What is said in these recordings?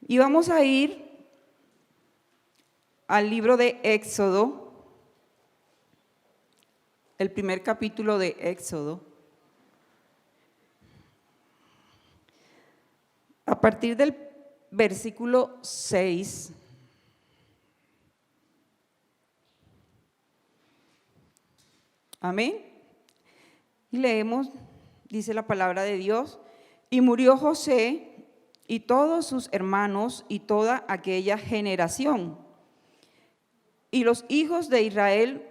Y vamos a ir al libro de Éxodo, el primer capítulo de Éxodo. A partir del versículo 6. Amén. Y leemos, dice la palabra de Dios: y murió José y todos sus hermanos y toda aquella generación. Y los hijos de Israel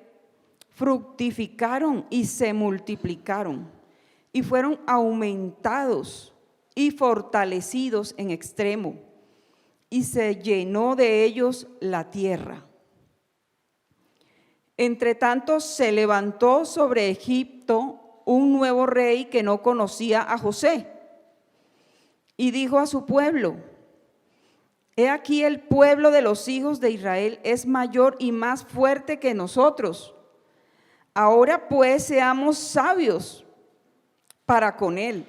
fructificaron y se multiplicaron, y fueron aumentados y fortalecidos en extremo, y se llenó de ellos la tierra. Entre tanto se levantó sobre Egipto un nuevo rey que no conocía a José, y dijo a su pueblo: he aquí el pueblo de los hijos de Israel es mayor y más fuerte que nosotros. Ahora pues seamos sabios para con él,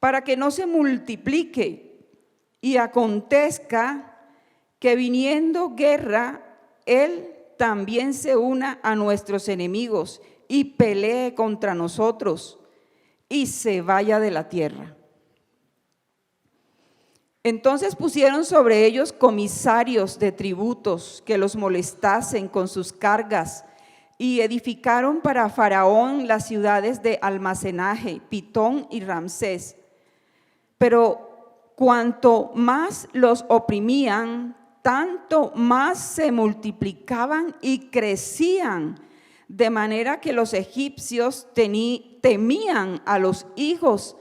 para que no se multiplique y acontezca que viniendo guerra, él también se una a nuestros enemigos y pelee contra nosotros y se vaya de la tierra. Entonces pusieron sobre ellos comisarios de tributos que los molestasen con sus cargas, y edificaron para Faraón las ciudades de almacenaje, Pitón y Ramsés. Pero cuanto más los oprimían, tanto más se multiplicaban y crecían, de manera que los egipcios temían a los hijos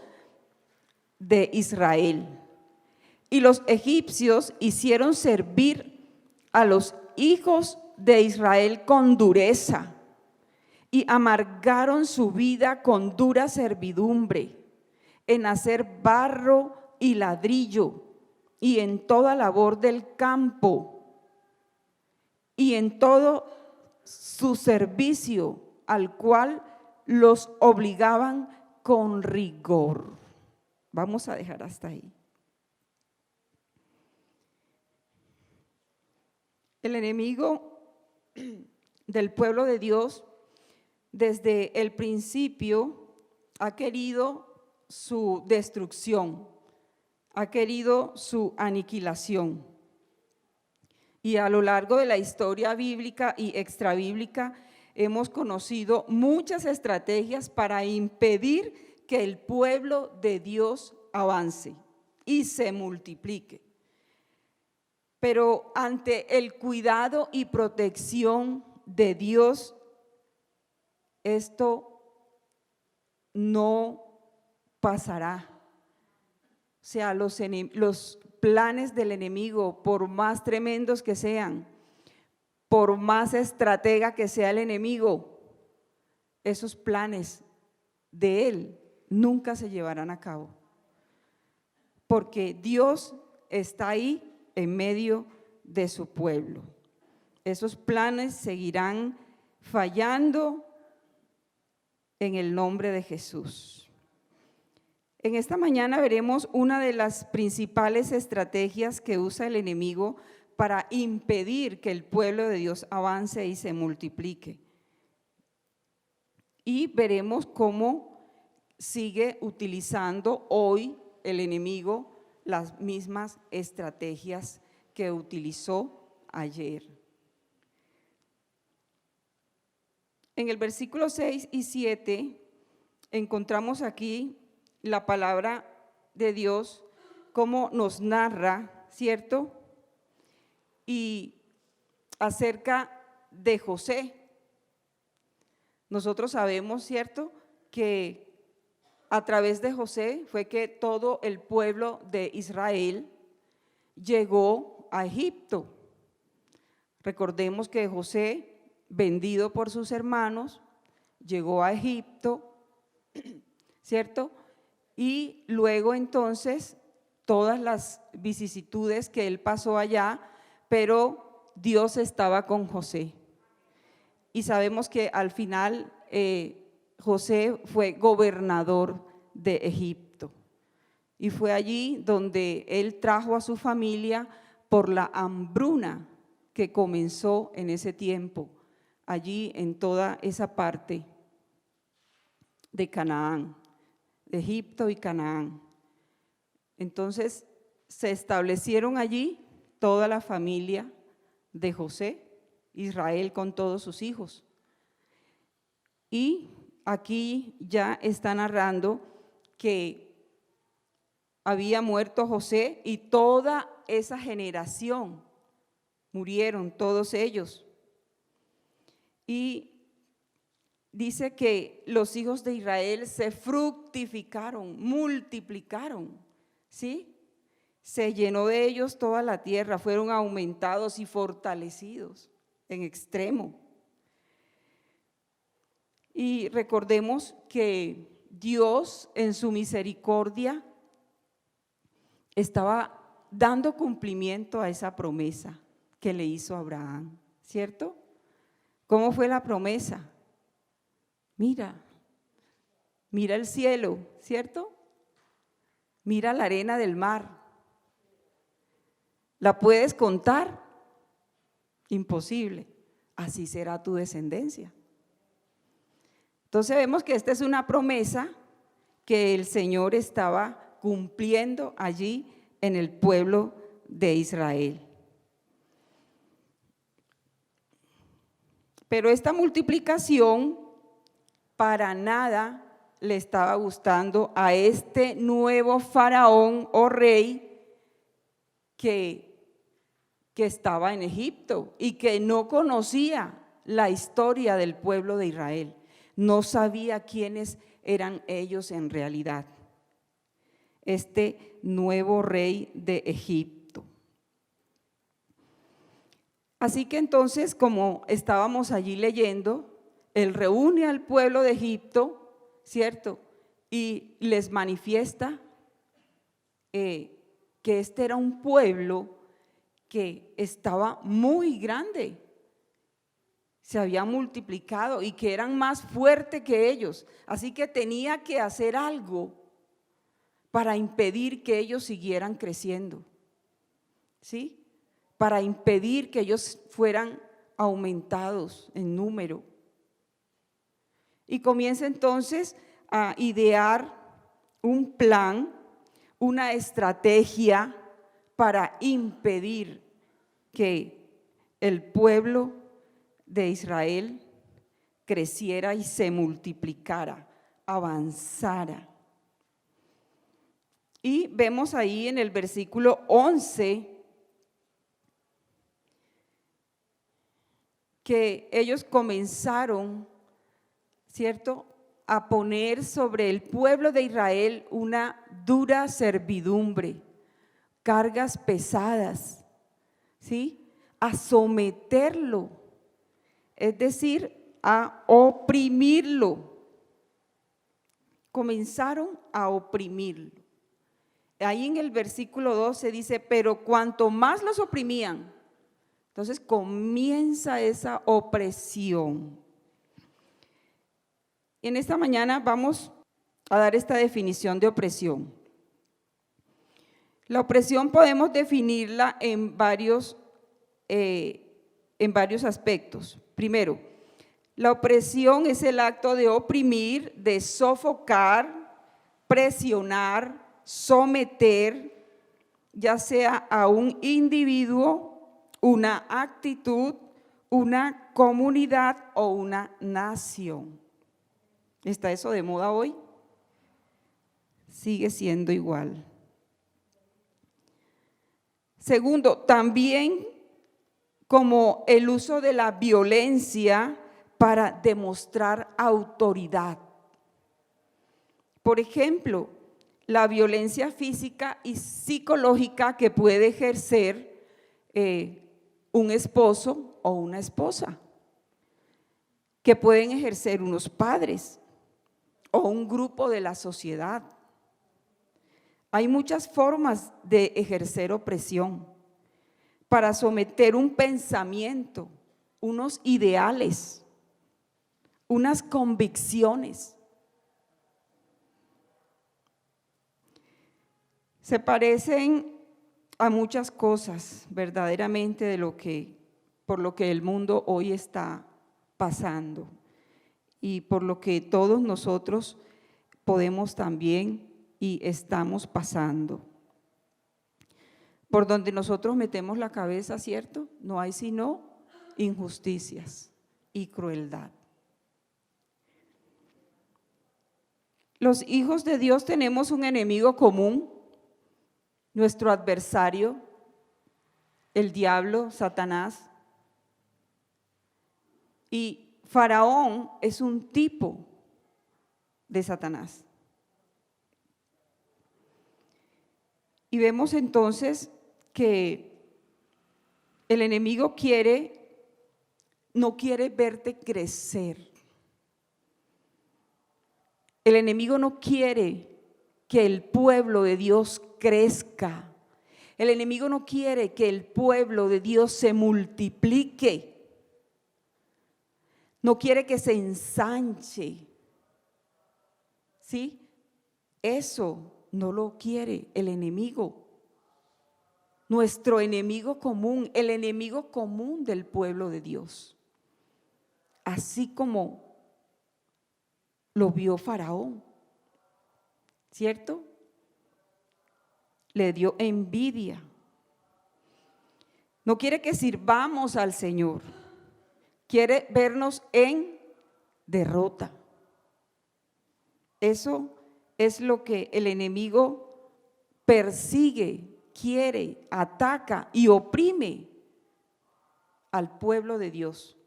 de Israel. Y los egipcios hicieron servir a los hijos de Israel con dureza, y amargaron su vida con dura servidumbre, en hacer barro y ladrillo, y en toda labor del campo, y en todo su servicio, al cual los obligaban con rigor. Vamos a dejar hasta ahí. El enemigo del pueblo de Dios desde el principio ha querido su destrucción, ha querido su aniquilación. Y a lo largo de la historia bíblica y extrabíblica hemos conocido muchas estrategias para impedir que el pueblo de Dios avance y se multiplique. Pero ante el cuidado y protección de Dios, esto no pasará. O sea, los planes del enemigo, por más tremendos que sean, por más estratega que sea el enemigo, esos planes de él nunca se llevarán a cabo. Porque Dios está ahí en medio de su pueblo. Esos planes seguirán fallando en el nombre de Jesús. En esta mañana veremos una de las principales estrategias que usa el enemigo para impedir que el pueblo de Dios avance y se multiplique. Y veremos cómo sigue utilizando hoy el enemigo las mismas estrategias que utilizó ayer. En el versículo 6 y 7 encontramos aquí la palabra de Dios, cómo nos narra, ¿cierto? Y acerca de José. Nosotros sabemos, ¿cierto?, que a través de José fue que todo el pueblo de Israel llegó a Egipto. Recordemos que José, vendido por sus hermanos, llegó a Egipto, ¿cierto? Y luego entonces todas las vicisitudes que él pasó allá, pero Dios estaba con José. Y sabemos que al final José fue gobernador de Egipto. y fue allí donde él trajo a su familia por la hambruna que comenzó en ese tiempo, allí en toda esa parte de Canaán, de Egipto y Canaán. Entonces se establecieron allí toda la familia de José, Israel con todos sus hijos. Y aquí ya está narrando que había muerto José y toda esa generación, murieron todos ellos. Y dice que los hijos de Israel se fructificaron, multiplicaron, ¿sí? Se llenó de ellos toda la tierra, fueron aumentados y fortalecidos en extremo. Y recordemos que Dios en su misericordia estaba dando cumplimiento a esa promesa que le hizo a Abraham, ¿cierto? ¿Cómo fue la promesa? Mira el cielo, ¿cierto? Mira la arena del mar. ¿La puedes contar? Imposible. Así será tu descendencia. Entonces vemos que esta es una promesa que el Señor estaba cumpliendo allí en el pueblo de Israel. Pero esta multiplicación para nada le estaba gustando a este nuevo faraón o rey que estaba en Egipto y que no conocía la historia del pueblo de Israel. No sabía quiénes eran ellos en realidad. Este nuevo rey de Egipto. Así que entonces, como estábamos allí leyendo, él reúne al pueblo de Egipto, ¿cierto? Y les manifiesta que este era un pueblo que estaba muy grande, se había multiplicado y que eran más fuertes que ellos. Así que tenía que hacer algo para impedir que ellos siguieran creciendo, ¿sí? Para impedir que ellos fueran aumentados en número. Y comienza entonces a idear un plan, una estrategia para impedir que el pueblo de Israel creciera y se multiplicara, avanzara. Y vemos ahí en el versículo 11 que ellos comenzaron, ¿cierto?, a poner sobre el pueblo de Israel una dura servidumbre, cargas pesadas, ¿sí?, a someterlo, es decir, a oprimirlo. Comenzaron a oprimirlo. Ahí en el versículo 12 dice, pero cuanto más los oprimían, entonces comienza esa opresión. En esta mañana vamos a dar esta definición de opresión. La opresión podemos definirla en varios aspectos. Primero, la opresión es el acto de oprimir, de sofocar, presionar, someter, ya sea a un individuo, una actitud, una comunidad o una nación. ¿Está eso de moda hoy? Sigue siendo igual. Segundo, también como el uso de la violencia para demostrar autoridad. Por ejemplo, la violencia física y psicológica que puede ejercer un esposo o una esposa, que pueden ejercer unos padres o un grupo de la sociedad. Hay muchas formas de ejercer opresión para someter un pensamiento, unos ideales, unas convicciones. Se parecen a muchas cosas verdaderamente por lo que el mundo hoy está pasando y por lo que todos nosotros podemos también y estamos pasando. Por donde nosotros metemos la cabeza, ¿cierto? No hay sino injusticias y crueldad. Los hijos de Dios tenemos un enemigo común, nuestro adversario, el diablo, Satanás. Y Faraón es un tipo de Satanás. Y vemos entonces que el enemigo no quiere verte crecer. El enemigo no quiere que el pueblo de Dios crezca. El enemigo no quiere que el pueblo de Dios se multiplique. No quiere que se ensanche. ¿Sí? Eso no lo quiere el enemigo. Nuestro enemigo común, el enemigo común del pueblo de Dios. Así como lo vio Faraón, ¿cierto? Le dio envidia. No quiere que sirvamos al Señor. Quiere vernos en derrota. Eso es lo que el enemigo persigue, quiere, ataca y oprime al pueblo de Dios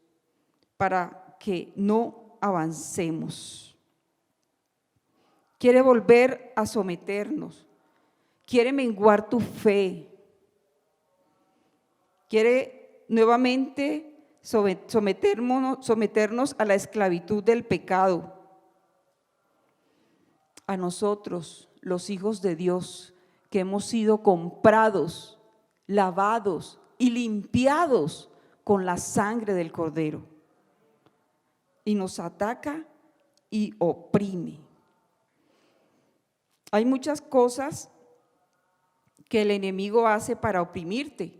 para que no avancemos. Quiere volver a someternos, quiere menguar tu fe, quiere nuevamente someternos a la esclavitud del pecado. A nosotros, los hijos de Dios, que hemos sido comprados, lavados y limpiados con la sangre del Cordero. Y nos ataca y oprime. Hay muchas cosas que el enemigo hace para oprimirte.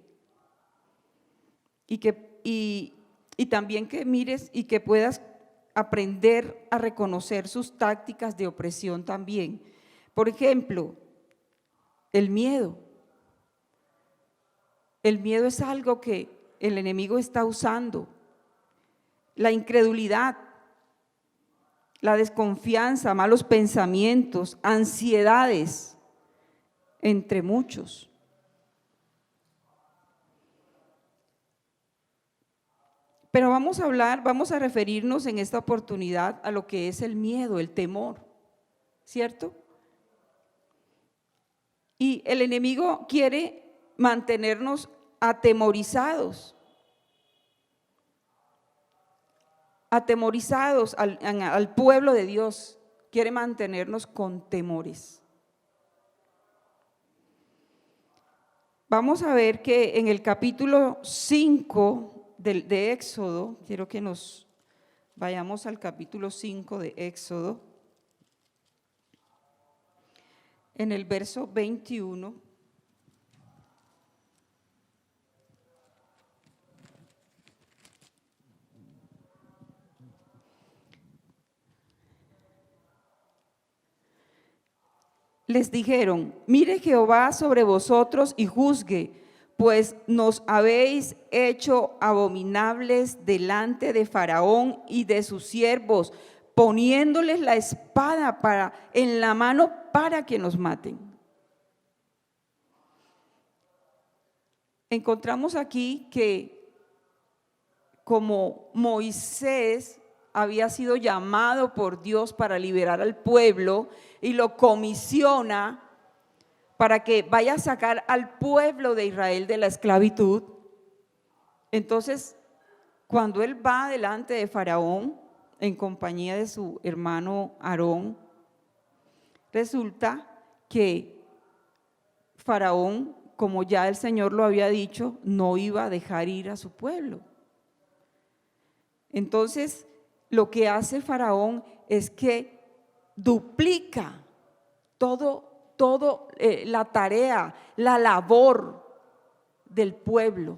Y también que mires y que puedas aprender a reconocer sus tácticas de opresión también. Por ejemplo, el miedo. El miedo es algo que el enemigo está usando. La incredulidad, la desconfianza, malos pensamientos, ansiedades, entre muchos. Pero vamos a referirnos en esta oportunidad a lo que es el miedo, el temor, ¿cierto? Y el enemigo quiere mantenernos atemorizados al pueblo de Dios, quiere mantenernos con temores. Vamos a ver que en el capítulo 5 de Éxodo, quiero que nos vayamos al capítulo 5 de Éxodo, en el verso 21. Les dijeron: mire Jehová sobre vosotros y juzgue, pues nos habéis hecho abominables delante de Faraón y de sus siervos, poniéndoles la espada en la mano para que nos maten. Encontramos aquí que como Moisés había sido llamado por Dios para liberar al pueblo y lo comisiona para que vaya a sacar al pueblo de Israel de la esclavitud. Entonces, cuando él va delante de Faraón en compañía de su hermano Aarón, resulta que Faraón, como ya el Señor lo había dicho, no iba a dejar ir a su pueblo. Entonces, lo que hace Faraón es que duplica todo todo la tarea, la labor del pueblo.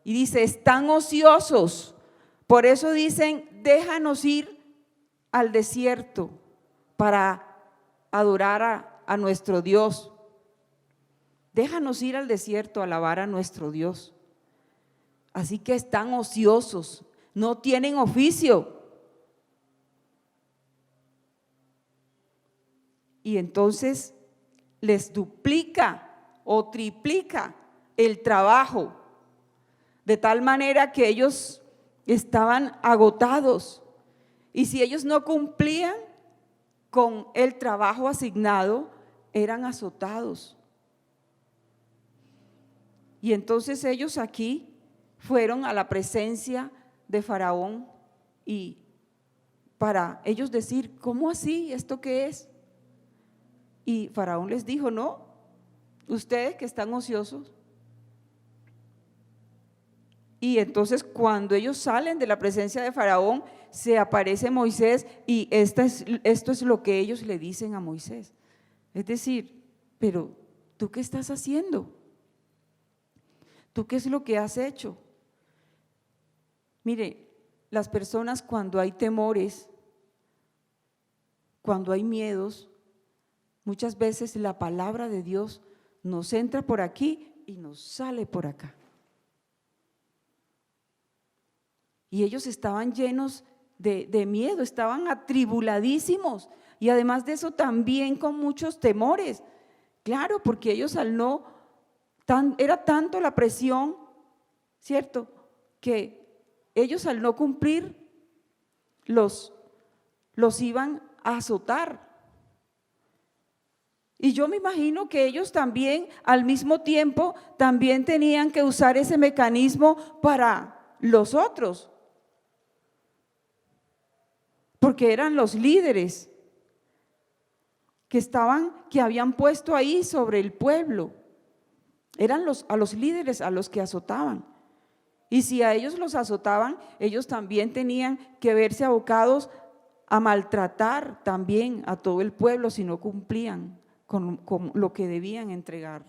Y dice, están ociosos. Por eso dicen, déjanos ir al desierto para adorar a nuestro Dios. Déjanos ir al desierto a alabar a nuestro Dios. Así que están ociosos, no tienen oficio. Y entonces les duplica o triplica el trabajo, de tal manera que ellos estaban agotados. Y si ellos no cumplían con el trabajo asignado, eran azotados. Y entonces ellos aquí fueron a la presencia de Faraón y para ellos decir, ¿cómo así? ¿Esto qué es? Y Faraón les dijo, no, ustedes que están ociosos. Y entonces cuando ellos salen de la presencia de Faraón, se aparece Moisés y esto es lo que ellos le dicen a Moisés. Es decir, pero ¿tú qué estás haciendo? ¿Tú qué es lo que has hecho? Mire, las personas cuando hay temores, cuando hay miedos, muchas veces la palabra de Dios nos entra por aquí y nos sale por acá. Y ellos estaban llenos de miedo, estaban atribuladísimos y además de eso también con muchos temores. Claro, porque ellos era tanto la presión, ¿cierto? Que ellos al no cumplir los iban a azotar. Y yo me imagino que ellos también al mismo tiempo también tenían que usar ese mecanismo para los otros, porque eran los líderes que habían puesto ahí sobre el pueblo. Eran a los líderes a los que azotaban. Y si a ellos los azotaban, ellos también tenían que verse abocados a maltratar también a todo el pueblo si no cumplían con lo que debían entregar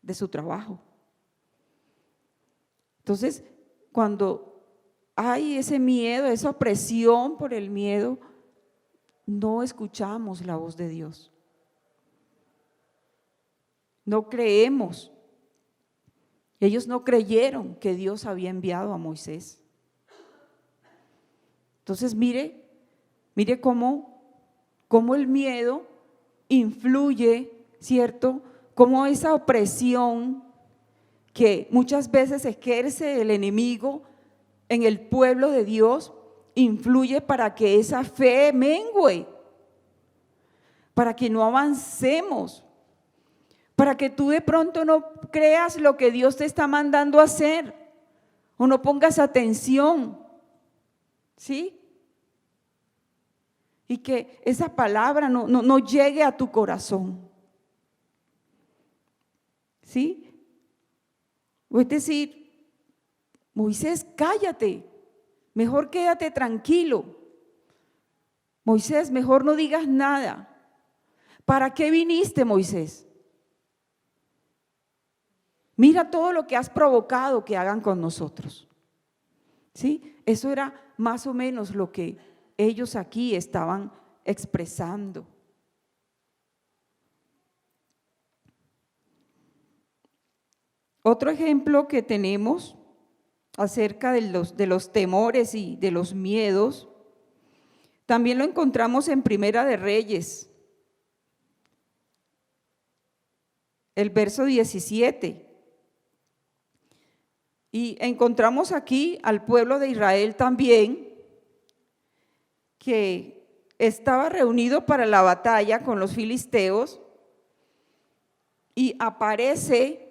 de su trabajo. Entonces, cuando hay ese miedo, esa opresión por el miedo, no escuchamos la voz de Dios. No creemos. Ellos no creyeron que Dios había enviado a Moisés. Entonces mire cómo el miedo influye, ¿cierto? Cómo esa opresión que muchas veces ejerce el enemigo en el pueblo de Dios influye para que esa fe mengue, para que no avancemos, para que tú de pronto no creas lo que Dios te está mandando a hacer o no pongas atención, ¿sí? Y que esa palabra no llegue a tu corazón, ¿sí? Es decir, Moisés, cállate, mejor quédate tranquilo. Moisés, mejor no digas nada. ¿Para qué viniste, Moisés? Mira todo lo que has provocado que hagan con nosotros. ¿Sí? Eso era más o menos lo que ellos aquí estaban expresando. Otro ejemplo que tenemos acerca de los temores y de los miedos, también lo encontramos en Primera de Reyes, el verso 17. Y encontramos aquí al pueblo de Israel también, que estaba reunido para la batalla con los filisteos, y aparece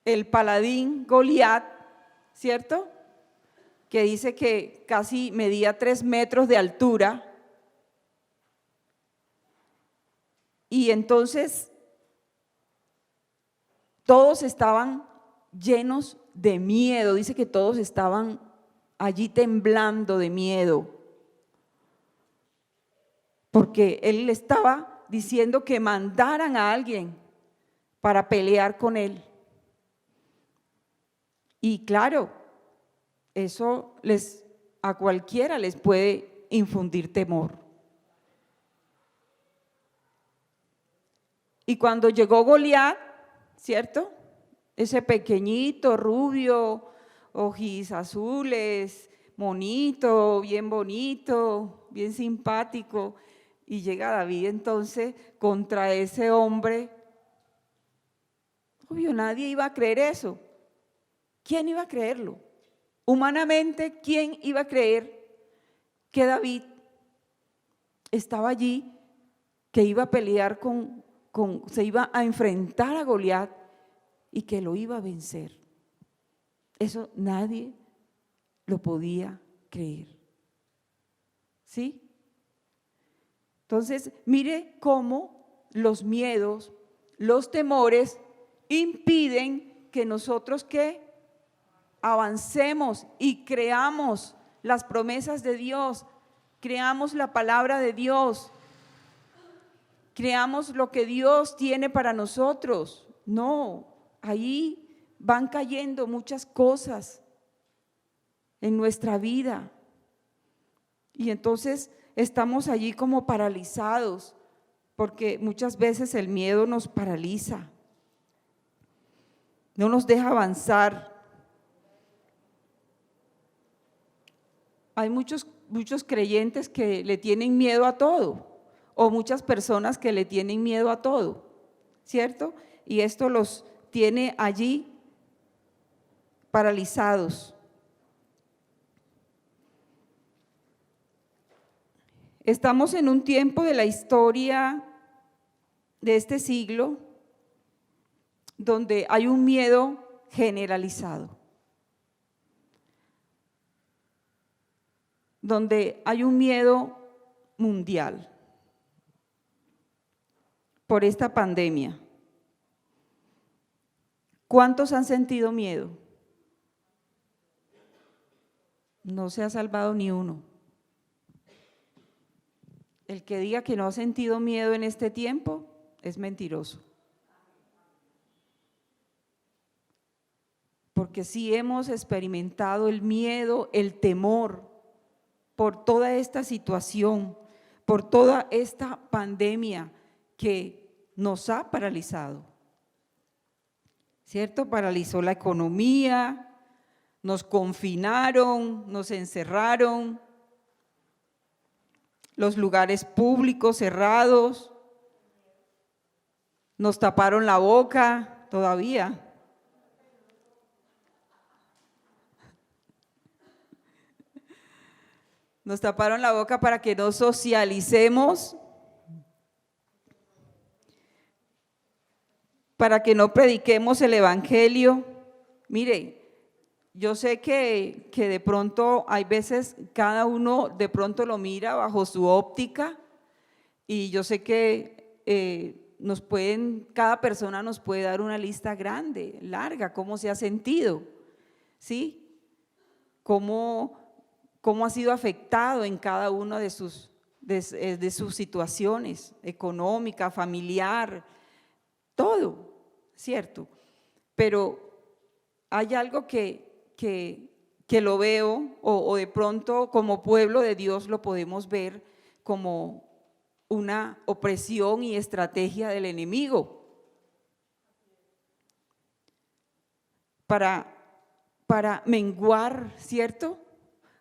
el paladín Goliat, ¿cierto? Que dice que casi medía 3 metros de altura. Y entonces todos estaban llenos de miedo, dice que todos estaban allí temblando de miedo, porque él estaba diciendo que mandaran a alguien para pelear con él. Y claro, eso a cualquiera les puede infundir temor. Y cuando llegó Goliat, ¿cierto? Ese pequeñito, rubio, ojos azules, monito, bien bonito, bien simpático, y llega David entonces contra ese hombre. Obvio, nadie iba a creer eso. ¿Quién iba a creerlo? Humanamente, ¿quién iba a creer que David estaba allí, que iba a pelear se iba a enfrentar a Goliat y que lo iba a vencer? Eso nadie lo podía creer. ¿Sí? Entonces, mire cómo los miedos, los temores impiden que nosotros avancemos y creamos las promesas de Dios, creamos la palabra de Dios, creamos lo que Dios tiene para nosotros. No, ahí van cayendo muchas cosas en nuestra vida y entonces estamos allí como paralizados, porque muchas veces el miedo nos paraliza, no nos deja avanzar. Hay muchos creyentes que le tienen miedo a todo, o muchas personas que le tienen miedo a todo, ¿cierto? Y esto los tiene allí paralizados. Estamos en un tiempo de la historia de este siglo donde hay un miedo generalizado, donde hay un miedo mundial por esta pandemia. ¿Cuántos han sentido miedo? No se ha salvado ni uno. El que diga que no ha sentido miedo en este tiempo es mentiroso. Porque sí hemos experimentado el miedo, el temor por toda esta situación, por toda esta pandemia que nos ha paralizado, ¿cierto? Paralizó la economía, nos confinaron, nos encerraron, los lugares públicos cerrados, nos taparon la boca todavía. Nos taparon la boca para que no socialicemos, para que no prediquemos el evangelio. Mire, yo sé que de pronto hay veces cada uno de pronto lo mira bajo su óptica y yo sé que cada persona nos puede dar una lista grande, larga, cómo se ha sentido, ¿sí? Cómo ha sido afectado en cada una de sus situaciones económica, familiar, todo, ¿cierto? Pero hay algo que lo veo o de pronto como pueblo de Dios lo podemos ver como una opresión y estrategia del enemigo para menguar, ¿cierto?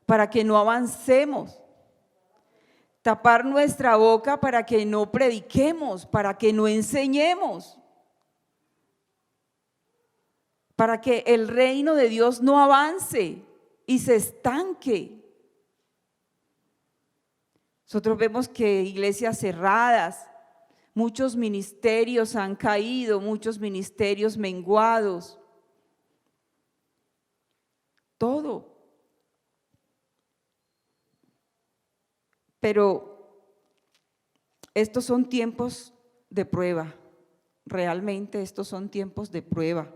Para que no avancemos, tapar nuestra boca para que no prediquemos, para que no enseñemos, para que el reino de Dios no avance y se estanque. Nosotros vemos que iglesias cerradas, muchos ministerios han caído, muchos ministerios menguados, todo. Pero estos son tiempos de prueba, realmente estos son tiempos de prueba.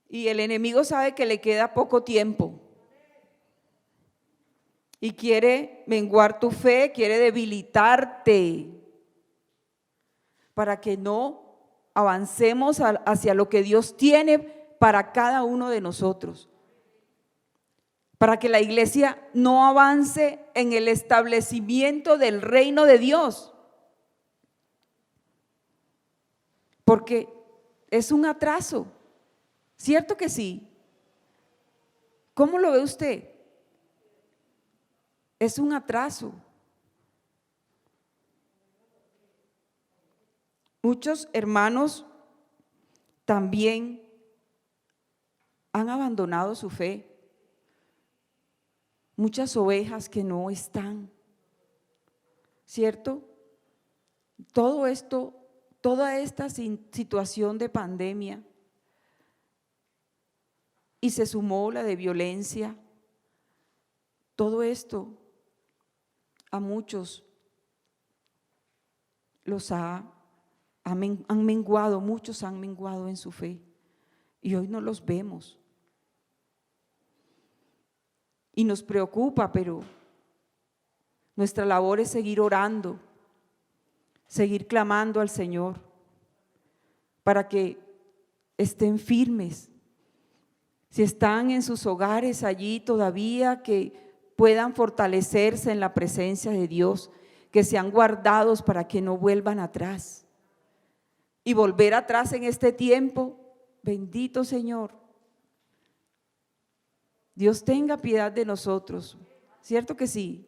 Y el enemigo sabe que le queda poco tiempo y quiere menguar tu fe, quiere debilitarte, para que no avancemos hacia lo que Dios tiene para cada uno de nosotros. Para que la iglesia no avance en el establecimiento del reino de Dios. Porque es un atraso, ¿cierto que sí? ¿Cómo lo ve usted? Es un atraso. Muchos hermanos también han abandonado su fe. Muchas ovejas que no están, ¿cierto? Todo esto, toda esta situación de pandemia, y se sumó la de violencia, todo esto a muchos los han menguado, muchos han menguado en su fe y hoy no los vemos. Y nos preocupa, pero nuestra labor es seguir orando, seguir clamando al Señor para que estén firmes. Si están en sus hogares allí todavía, que puedan fortalecerse en la presencia de Dios, que sean guardados para que no vuelvan atrás. Y volver atrás en este tiempo, bendito Señor, Dios tenga piedad de nosotros, ¿cierto que sí?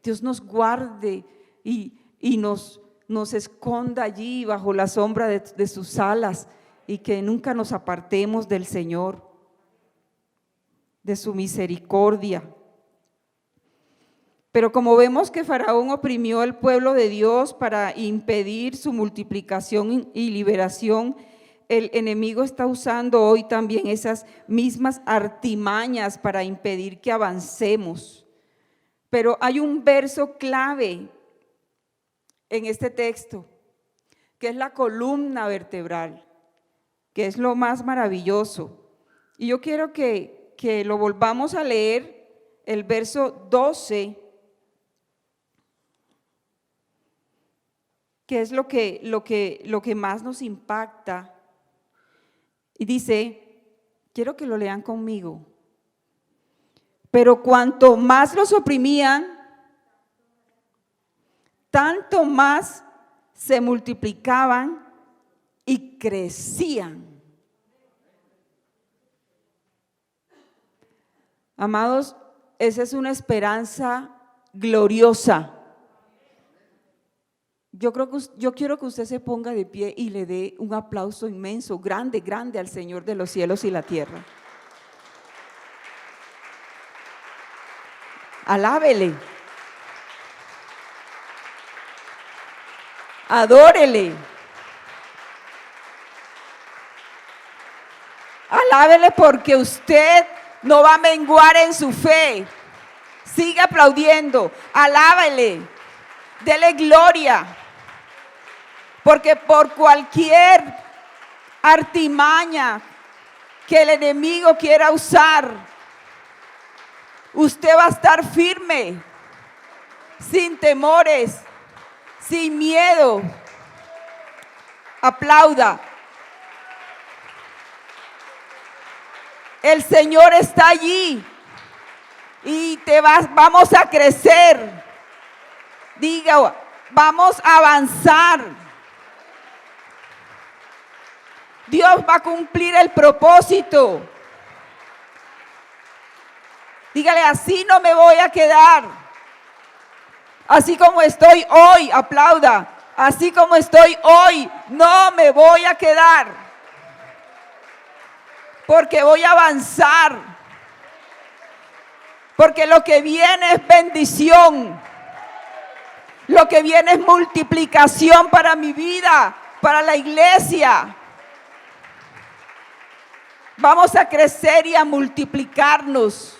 Dios nos guarde y nos esconda allí bajo la sombra de sus alas y que nunca nos apartemos del Señor, de su misericordia. Pero como vemos que Faraón oprimió al pueblo de Dios para impedir su multiplicación y liberación, el enemigo está usando hoy también esas mismas artimañas para impedir que avancemos. Pero hay un verso clave en este texto, que es la columna vertebral, que es lo más maravilloso. Y yo quiero que lo volvamos a leer, el verso 12, que es lo que más nos impacta. Y dice, quiero que lo lean conmigo. Pero cuanto más los oprimían, tanto más se multiplicaban y crecían. Amados, esa es una esperanza gloriosa. Yo quiero que usted se ponga de pie y le dé un aplauso inmenso, grande, grande al Señor de los cielos y la tierra. Alábele. Adórele. Alábele porque usted no va a menguar en su fe. Sigue aplaudiendo. Alábele. Dele gloria. Porque por cualquier artimaña que el enemigo quiera usar, usted va a estar firme, sin temores, sin miedo. Aplauda. El Señor está allí y vamos a crecer. Diga, vamos a avanzar. Dios va a cumplir el propósito. Dígale, así no me voy a quedar. Así como estoy hoy, aplauda. Así como estoy hoy, no me voy a quedar. Porque voy a avanzar. Porque lo que viene es bendición. Lo que viene es multiplicación para mi vida, para la iglesia. Vamos a crecer y a multiplicarnos.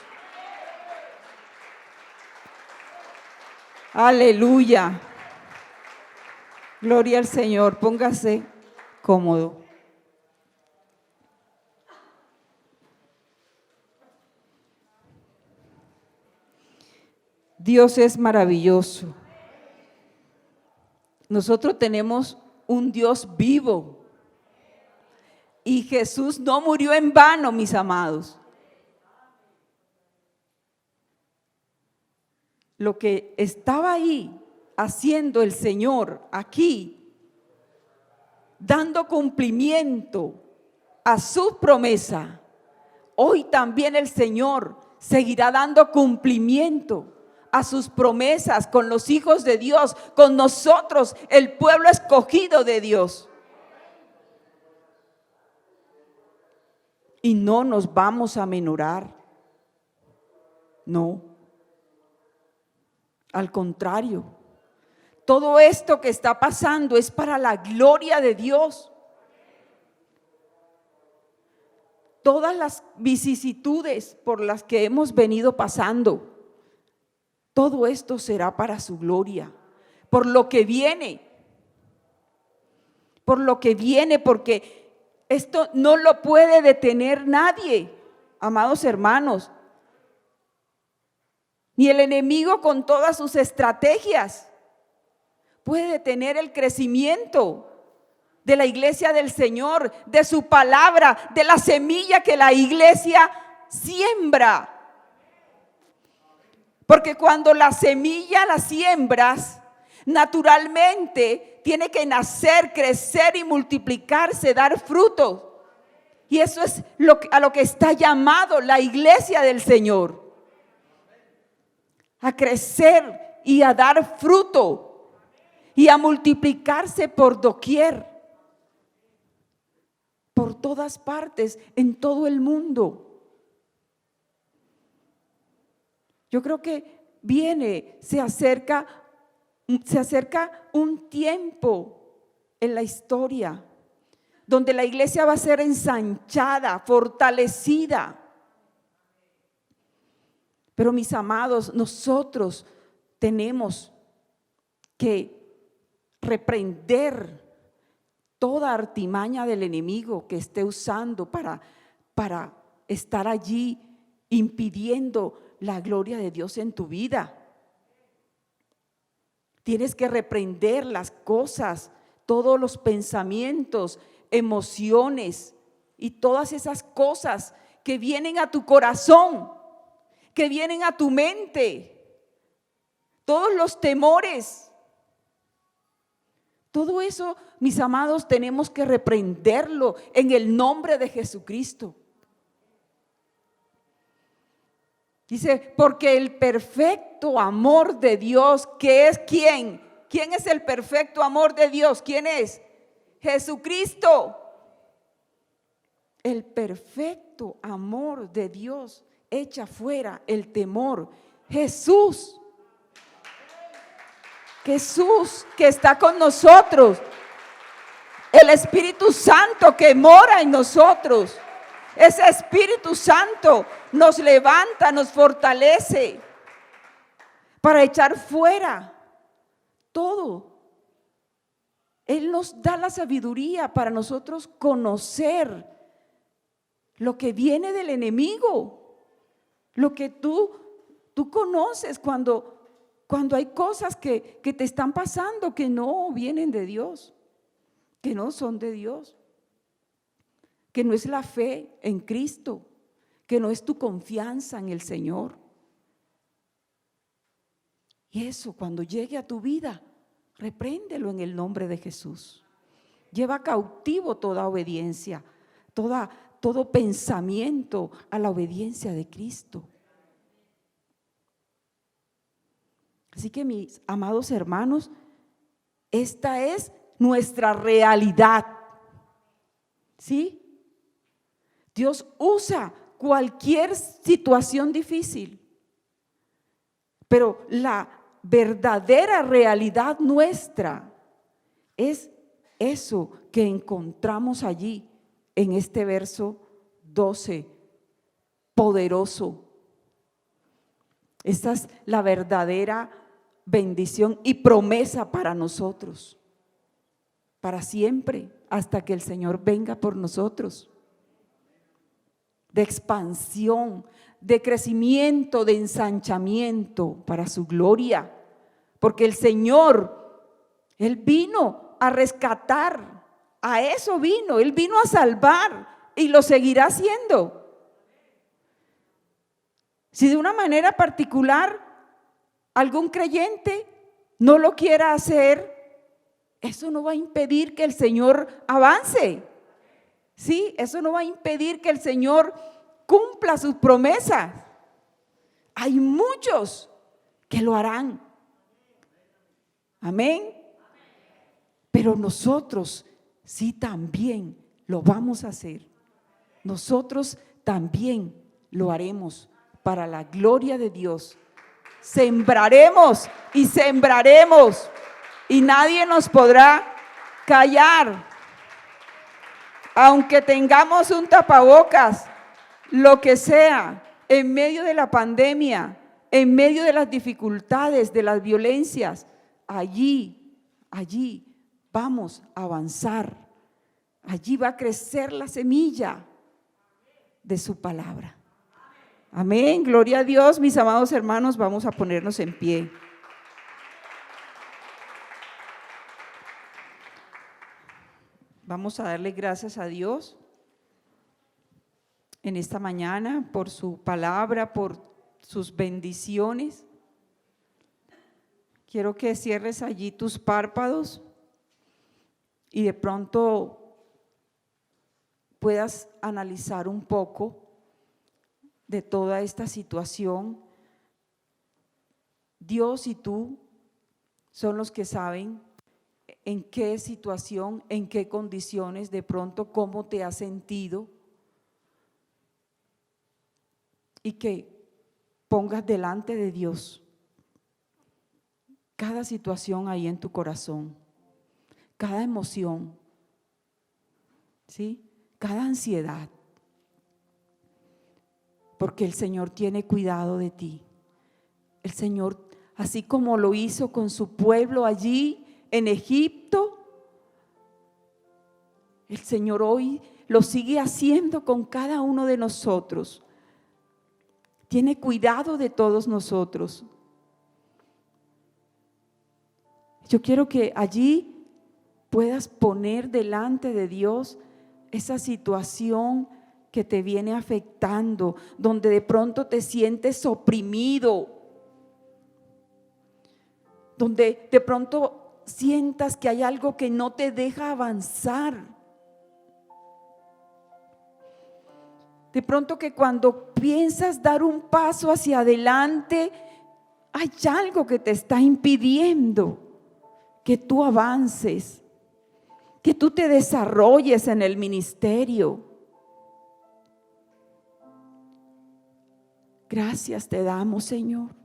Aleluya. Gloria al Señor. Póngase cómodo. Dios es maravilloso. Nosotros tenemos un Dios vivo. Y Jesús no murió en vano, mis amados. Lo que estaba ahí haciendo el Señor aquí, dando cumplimiento a su promesa, hoy también el Señor seguirá dando cumplimiento a sus promesas con los hijos de Dios, con nosotros, el pueblo escogido de Dios. Y no nos vamos a aminorar, no. Al contrario, todo esto que está pasando es para la gloria de Dios. Todas las vicisitudes por las que hemos venido pasando, todo esto será para su gloria, por lo que viene, porque esto no lo puede detener nadie, amados hermanos. Ni el enemigo con todas sus estrategias puede detener el crecimiento de la iglesia del Señor, de su palabra, de la semilla que la iglesia siembra. Porque cuando la semilla la siembras, naturalmente tiene que nacer, crecer y multiplicarse, dar fruto. Y eso es a lo que está llamado la iglesia del Señor. A crecer y a dar fruto y a multiplicarse por doquier, por todas partes, en todo el mundo. Yo creo que se acerca un tiempo en la historia donde la iglesia va a ser ensanchada, fortalecida. Pero mis amados, nosotros tenemos que reprender toda artimaña del enemigo que esté usando para estar allí impidiendo la gloria de Dios en tu vida. Tienes que reprender las cosas, todos los pensamientos, emociones y todas esas cosas que vienen a tu corazón, que vienen a tu mente, todos los temores. Todo eso, mis amados, tenemos que reprenderlo en el nombre de Jesucristo. Dice, porque el perfecto amor de Dios, ¿que es quién? ¿Quién es el perfecto amor de Dios? ¿Quién es? Jesucristo. El perfecto amor de Dios echa fuera el temor. Jesús. Jesús que está con nosotros. El Espíritu Santo que mora en nosotros. Ese Espíritu Santo nos levanta, nos fortalece para echar fuera todo. Él nos da la sabiduría para nosotros conocer lo que viene del enemigo, lo que tú conoces cuando hay cosas que te están pasando que no vienen de Dios, que no son de Dios, que no es la fe en Cristo, que no es tu confianza en el Señor. Y eso cuando llegue a tu vida, repréndelo en el nombre de Jesús. Lleva cautivo toda obediencia, todo pensamiento a la obediencia de Cristo. Así que mis amados hermanos, esta es nuestra realidad. ¿Sí? Dios usa cualquier situación difícil, pero la verdadera realidad nuestra es eso que encontramos allí en este verso 12, poderoso. Esta es la verdadera bendición y promesa para nosotros, para siempre, hasta que el Señor venga por nosotros. De expansión, de crecimiento, de ensanchamiento para su gloria, porque el Señor, Él vino a rescatar. A eso vino. Él vino a salvar y lo seguirá haciendo. Si de una manera particular algún creyente no lo quiera hacer, eso no va a impedir que el Señor avance. Sí, eso no va a impedir que el Señor cumpla sus promesas. Hay muchos que lo harán. Amén. Pero nosotros sí también lo vamos a hacer. Nosotros también lo haremos para la gloria de Dios. Sembraremos y sembraremos y nadie nos podrá callar. Aunque tengamos un tapabocas, lo que sea, en medio de la pandemia, en medio de las dificultades, de las violencias, allí vamos a avanzar. Allí va a crecer la semilla de su palabra. Amén, gloria a Dios, mis amados hermanos, vamos a ponernos en pie. Vamos a darle gracias a Dios en esta mañana por su palabra, por sus bendiciones. Quiero que cierres allí tus párpados y de pronto puedas analizar un poco de toda esta situación. Dios y tú son los que saben en qué situación, en qué condiciones, de pronto cómo te has sentido, y que pongas delante de Dios cada situación ahí en tu corazón, cada emoción, ¿sí? Cada ansiedad, porque el Señor tiene cuidado de ti. El Señor, así como lo hizo con su pueblo allí en Egipto, el Señor hoy lo sigue haciendo con cada uno de nosotros. Tiene cuidado de todos nosotros. Yo quiero que allí puedas poner delante de Dios esa situación que te viene afectando, donde de pronto te sientes oprimido, donde de pronto sientas que hay algo que no te deja avanzar. De pronto que cuando piensas dar un paso hacia adelante, hay algo que te está impidiendo que tú avances, que tú te desarrolles en el ministerio. Gracias te damos, Señor.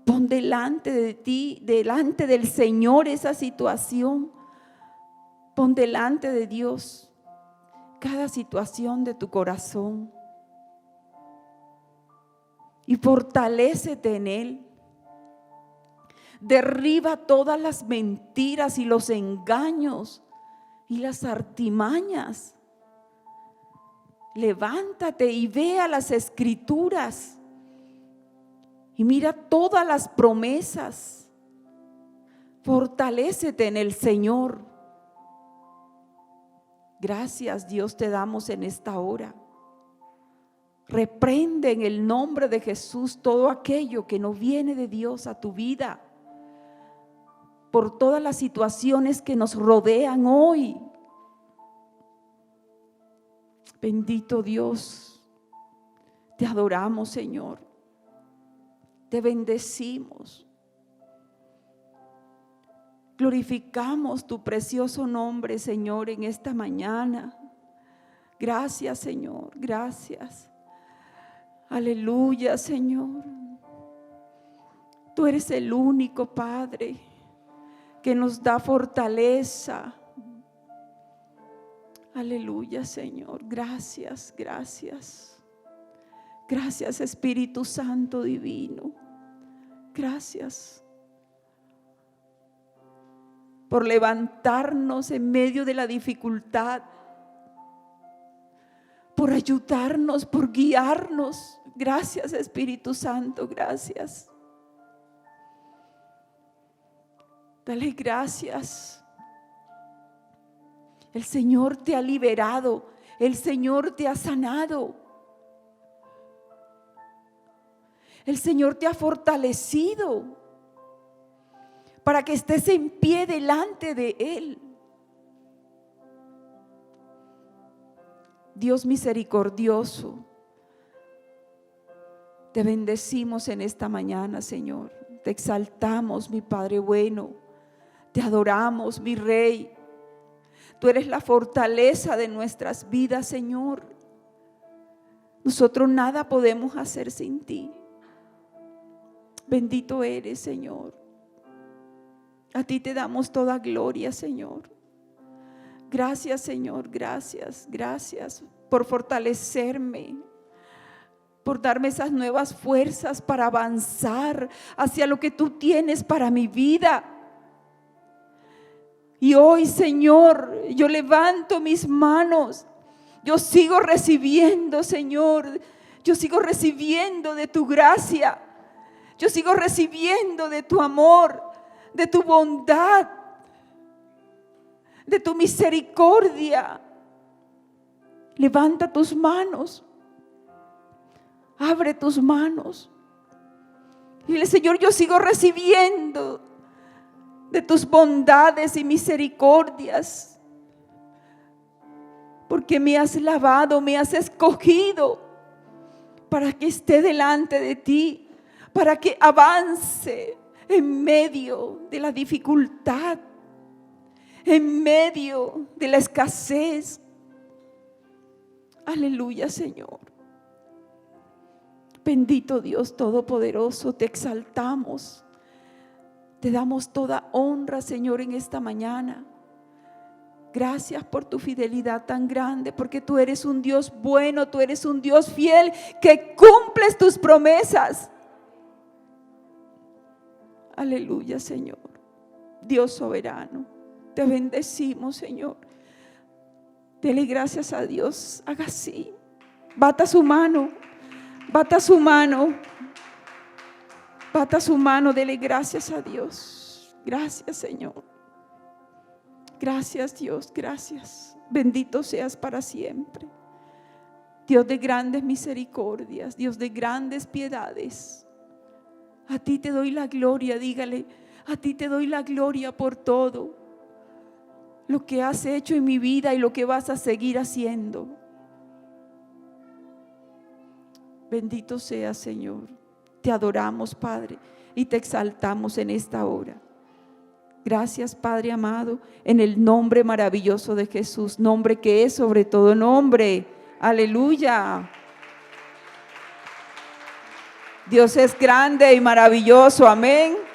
Pon delante de ti, delante del Señor esa situación. Pon delante de Dios cada situación de tu corazón y fortalécete en Él. Derriba todas las mentiras y los engaños y las artimañas. Levántate y vea las Escrituras y mira todas las promesas. Fortalécete en el Señor. Gracias, Dios, te damos en esta hora. Reprende en el nombre de Jesús todo aquello que no viene de Dios a tu vida, por todas las situaciones que nos rodean hoy. Bendito Dios, te adoramos, Señor, te bendecimos, glorificamos tu precioso nombre, Señor, en esta mañana. Gracias, Señor, gracias. Aleluya, Señor. Tú eres el único Padre que nos da fortaleza. Aleluya, Señor. Gracias, gracias. Gracias, Espíritu Santo divino. Gracias por levantarnos en medio de la dificultad, por ayudarnos, por guiarnos. Gracias, Espíritu Santo, gracias. Dale gracias. El Señor te ha liberado, el Señor te ha sanado. El Señor te ha fortalecido para que estés en pie delante de Él. Dios misericordioso, te bendecimos en esta mañana, Señor. Te exaltamos, mi Padre bueno. Te adoramos, mi Rey. Tú eres la fortaleza de nuestras vidas, Señor. Nosotros nada podemos hacer sin ti. Bendito eres, Señor. A ti te damos toda gloria, Señor. Gracias, Señor, gracias por fortalecerme, por darme esas nuevas fuerzas para avanzar hacia lo que tú tienes para mi vida. Y hoy, Señor, yo levanto mis manos. Yo sigo recibiendo, Señor. Yo sigo recibiendo de tu gracia. Yo sigo recibiendo de tu amor, de tu bondad, de tu misericordia. Levanta tus manos. Abre tus manos. Y dile, Señor, yo sigo recibiendo de tus bondades y misericordias, porque me has lavado, me has escogido para que esté delante de ti, para que avance en medio de la dificultad, en medio de la escasez. Aleluya, Señor. Bendito Dios Todopoderoso, te exaltamos. Te damos toda honra, Señor, en esta mañana. Gracias por tu fidelidad tan grande, porque tú eres un Dios bueno, tú eres un Dios fiel que cumples tus promesas. Aleluya, Señor. Dios soberano, te bendecimos, Señor. Dele gracias a Dios. Haga así. Bata su mano. Bata su mano. Bata su mano. Dele gracias a Dios. Gracias, Señor. Gracias, Dios. Gracias. Bendito seas para siempre. Dios de grandes misericordias. Dios de grandes piedades. A ti te doy la gloria. Dígale, a ti te doy la gloria por todo lo que has hecho en mi vida y lo que vas a seguir haciendo. Bendito seas, Señor. Te adoramos, Padre, y te exaltamos en esta hora. Gracias, Padre amado, en el nombre maravilloso de Jesús, nombre que es sobre todo nombre. Aleluya. Dios es grande y maravilloso. Amén.